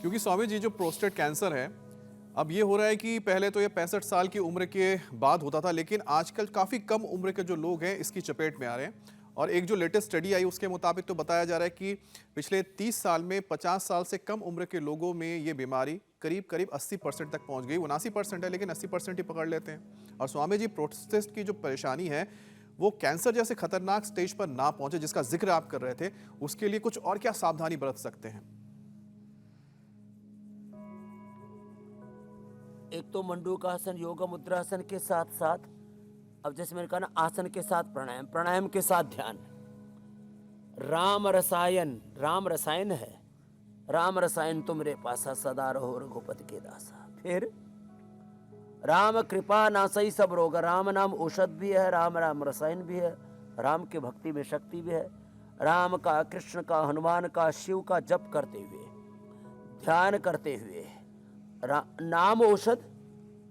क्योंकि स्वामी जी जो prostate cancer है, अब ये हो रहा है कि पहले तो ये 65 साल की उम्र के बाद होता था, लेकिन आजकल काफ़ी कम उम्र के जो लोग हैं इसकी चपेट में आ रहे हैं। और एक जो लेटेस्ट स्टडी आई उसके मुताबिक तो बताया जा रहा है कि पिछले 30 साल में 50 साल से कम उम्र के लोगों में ये बीमारी करीब करीब 80% तक पहुंच गई। 79% है लेकिन 80% ही पकड़ लेते हैं। और स्वामी जी प्रोस्टेट की जो परेशानी है वो कैंसर जैसे खतरनाक स्टेज पर ना पहुंचे, जिसका जिक्र आप कर रहे थे, उसके लिए कुछ और क्या सावधानी बरत सकते हैं? एक तो मंडूकासन योग मुद्रासन के साथ साथ, अब जैसे मैंने कहा ना, आसन के साथ प्राणायाम, प्राणायाम के साथ ध्यान। राम रसायन है। राम रसायन तुमरे पासा सदा रहो रघुपति के दासा। फिर राम कृपा नासई सब रोग। राम नाम औषध भी है, राम राम रसायन भी है। राम की भक्ति में शक्ति भी है। राम का, कृष्ण का, हनुमान का, शिव का जप करते हुए, ध्यान करते हुए, नाम औषध,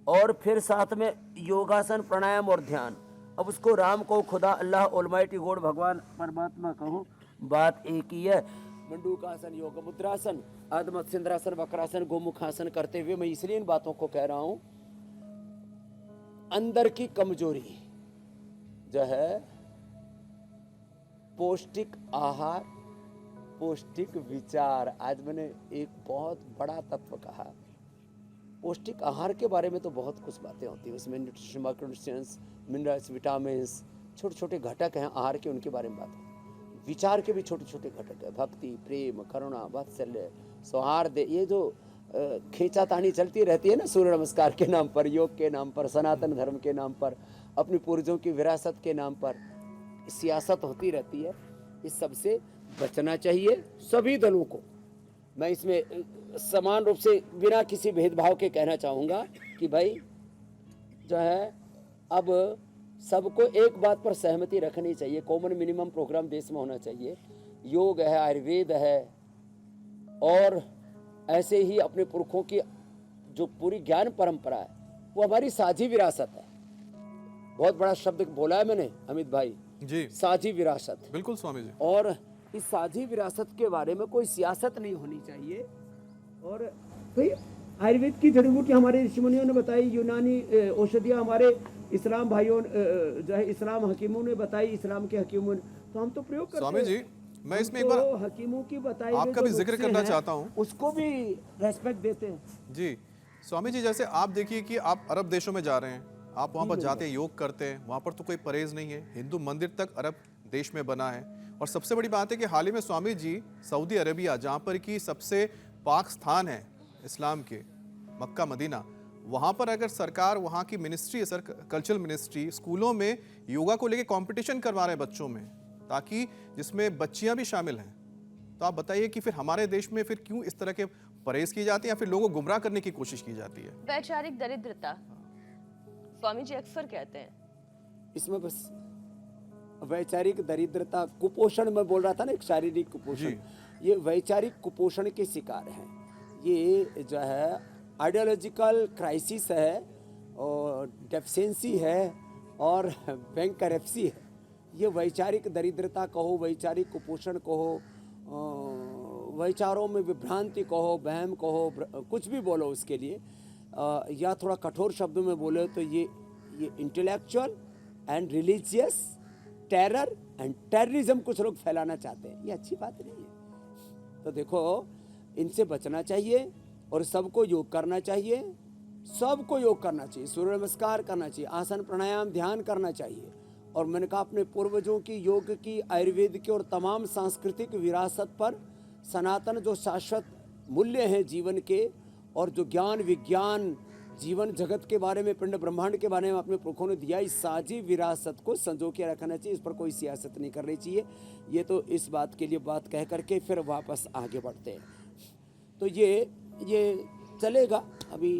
और फिर साथ में योगासन, प्राणायाम और ध्यान। अब उसको राम को, खुदा, अल्लाह, ऑलमाइटी गॉड, भगवान परमात्मा कहो, बात एक ही है। मंडूकासन, योग मुद्रासन, अर्धमत्स्येंद्रासन, वक्रासन, गोमुखासन करते हुए मैं इसलिए इन बातों को कह रहा हूं। अंदर की कमजोरी जो है, पौष्टिक आहार, पौष्टिक विचार। आज मैंने एक बहुत बड़ा तत्व कहा। पौष्टिक आहार के बारे में तो बहुत कुछ बातें होती हैं, उसमें न्यूट्रिशन, माइक्रोन्यूट्रिएंट्स, मिनरल्स, विटामिन्स, छोटे छोटे घटक हैं आहार के, उनके बारे में बात है। विचार के भी छोटे छोटे घटक है, भक्ति, प्रेम, करुणा, वात्सल्य, सौहार्द। ये जो खींचातानी चलती रहती है ना, सूर्य नमस्कार के नाम पर, योग के नाम पर, सनातन धर्म के नाम पर, अपनी पूर्वजों की विरासत के नाम पर सियासत होती रहती है। इस सब से बचना चाहिए सभी दलों को। मैं इसमें समान रूप से बिना किसी भेदभाव के कहना चाहूँगा कि भाई जो है, अब सबको एक बात पर सहमति रखनी चाहिए। कॉमन मिनिमम प्रोग्राम देश में होना चाहिए। योग है, आयुर्वेद है, और ऐसे ही अपने पुरखों की जो पूरी ज्ञान परंपरा है वो हमारी साझी विरासत है। बहुत बड़ा शब्द बोला है मैंने अमित भाई जी, साझी विरासत। बिल्कुल स्वामी जी। और इस साझी विरासत के बारे में कोई सियासत नहीं होनी चाहिए। और भाई आयुर्वेद की जड़ी बूटी हमारे ऋषि मुनियों ने बताई, यूनानी औषधियाँ हमारे इस्लाम भाइयों जो है, इस्लाम हकीमों ने बताई, इस्लाम के हकीमों ने, तो हम तो प्रयोग करते हैं। स्वामी जी, मैं इसमें एक बार हकीमों की बताई आपका भी जिक्र करना चाहता हूँ, उसको भी रेस्पेक्ट देते हैं। जी स्वामी जी। जैसे आप देखिए कि आप अरब देशों में जा रहे हैं, आप वहाँ पर जाते हैं, योग करते हैं, वहाँ पर तो कोई परहेज नहीं है। हिंदू मंदिर तक अरब देश में बना है। और सबसे बड़ी बात है कि हाल ही में स्वामी जी सऊदी अरेबिया, जहाँ पर कि सबसे पाक स्थान है इस्लाम के, मक्का मदीना, वहाँ पर अगर सरकार, वहाँ की मिनिस्ट्री है सर, कल्चरल मिनिस्ट्री, स्कूलों में योगा को लेके कंपटीशन करवा रहे हैं बच्चों में, ताकि जिसमें बच्चियाँ भी शामिल हैं। तो आप बताइए कि फिर हमारे देश में फिर क्यों इस तरह के परहेज की जाती है या फिर लोगों को गुमराह करने की कोशिश की जाती है? वैचारिक दरिद्रता स्वामी जी अक्सर कहते हैं। इसमें बस वैचारिक दरिद्रता, कुपोषण मैं बोल रहा था ना, एक शारीरिक कुपोषण, ये वैचारिक कुपोषण के शिकार हैं। ये जो है आइडियोलॉजिकल क्राइसिस है, और डेफिशिएंसी है, और बैंकरप्सी है। ये वैचारिक दरिद्रता कहो, वैचारिक कुपोषण कहो, विचारों में विभ्रांति कहो, वहम कहो, कुछ भी बोलो उसके लिए, या थोड़ा कठोर शब्दों में बोले तो ये intellectual and religious terror and terrorism कुछ लोग फैलाना चाहते हैं। ये अच्छी बात नहीं है। तो देखो, इनसे बचना चाहिए और सबको योग करना चाहिए। सबको योग करना चाहिए, सूर्य नमस्कार करना चाहिए, आसन, प्राणायाम, ध्यान करना चाहिए। और मैंने कहा, अपने पूर्वजों की, योग की, आयुर्वेद की और तमाम सांस्कृतिक विरासत पर, सनातन जो शाश्वत मूल्य हैं जीवन के, और जो ज्ञान, विज्ञान, जीवन जगत के बारे में, पिंड ब्रह्मांड के बारे में अपने पुरखों ने दिया, इस साझी विरासत को संजो के रखना चाहिए। इस पर कोई सियासत नहीं करनी चाहिए। ये तो इस बात के लिए बात कह करके फिर वापस आगे बढ़ते हैं। तो ये चलेगा, अभी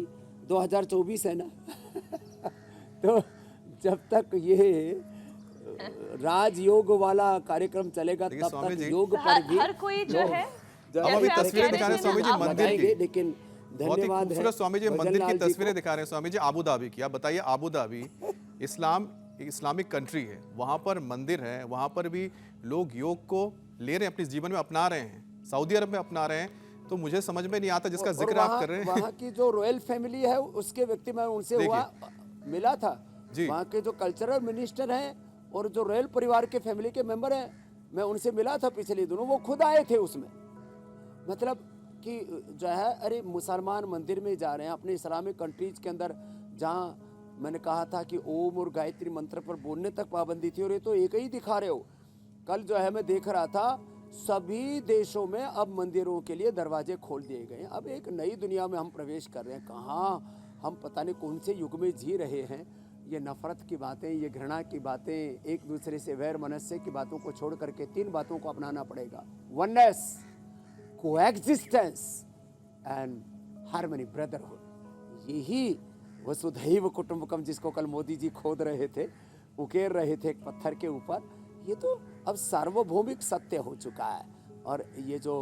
2024 है ना तो जब तक ये राजयोग वाला कार्यक्रम चलेगा तब तक योग पर भी हर कोई जो है, हम अभी तस्वीरें दिखा रहे हैं स्वामी जी मंदिर की, लेकिन बहुत ही धन्यवाद खूबसूरत स्वामी जी मंदिर की तस्वीरें दिखा रहे हैं स्वामी जी आबू धाबी की। आप बताइए, आबू धाबी इस्लामिक कंट्री है, वहाँ पर मंदिर है, वहाँ पर भी लोग योग को ले रहे हैं, अपने जीवन में अपना रहे हैं। सऊदी अरब में अपना रहे हैं, तो मुझे समझ में नहीं आता जिसका और जिक्र आप कर रहे हैं। वहाँ की जो रॉयल फैमिली है उसके व्यक्ति मैं उनसे हुआ मिला था। जी। वहाँ के जो कल्चरल मिनिस्टर हैं और जो रॉयल परिवार के फैमिली के मेंबर हैं, मैं उनसे मिला था पिछले दिनों, वो खुद आए थे उसमें। मतलब कि जो है, अरे मुसलमान मंदिर में जा रहे हैं अपने इस्लामिक कंट्रीज के अंदर, जहाँ मैंने कहा था कि ओम और गायत्री मंत्र पर बोलने तक पाबंदी थी, और ये तो एक ही दिखा रहे हो। कल जो है मैं देख रहा था, सभी देशों में अब मंदिरों के लिए दरवाजे खोल दिए गए हैं। अब एक नई दुनिया में हम प्रवेश कर रहे हैं। कहाँ हम पता नहीं कौन से युग में जी रहे हैं। ये नफरत की बातें, ये घृणा की बातें, एक दूसरे से वैर मनस्य की बातों को छोड़ करके 3 बातों को अपनाना पड़ेगा: oneness, coexistence and harmony, brotherhood. यही वसुधैव कुटुंबकम जिसको कल मोदी जी खोद रहे थे, उकेर रहे थे एक पत्थर के ऊपर, ये तो अब सार्वभौमिक सत्य हो चुका है। और ये जो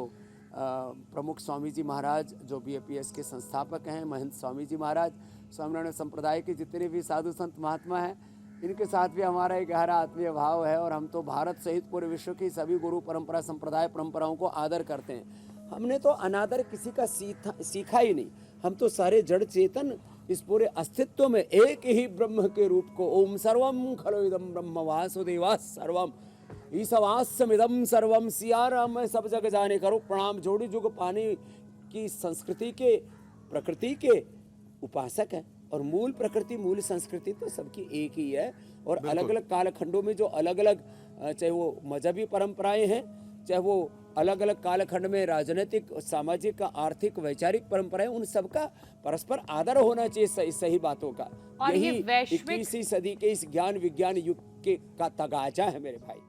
प्रमुख स्वामी जी महाराज, जो BAPS के संस्थापक हैं, महंत स्वामी जी महाराज, स्वामीनारायण संप्रदाय के जितने भी साधु संत महात्मा हैं, इनके साथ भी हमारा एक गहरा आत्मीय भाव है। और हम तो भारत सहित पूरे विश्व की सभी गुरु परंपरा संप्रदाय परंपराओं को आदर करते हैं। हमने तो अनादर किसी का सीखा ही नहीं। हम तो सारे जड़ चेतन इस पूरे अस्तित्व में एक ही ब्रह्म के रूप को, ओम सर्वम खलु इदम ब्रह्म वासुदेवा सर्वम ईशवास्यमिदम सर्वम, सिया राम मैं सब जगह जाने करो प्रणाम, जोड़ी जुग पाने की संस्कृति के, प्रकृति के उपासक है। और मूल प्रकृति, मूल संस्कृति तो सबकी एक ही है। और अलग अलग कालखंडों में जो अलग अलग, चाहे वो मजहबी परंपराएं हैं, चाहे वो अलग अलग कालखंड में राजनीतिक, सामाजिक, आर्थिक, वैचारिक परंपराएं, उन सबका परस्पर आदर होना चाहिए सही बातों का। और ये यही वैश्विक 21वीं सदी के इस ज्ञान विज्ञान युग के का तगाजा है मेरे भाई।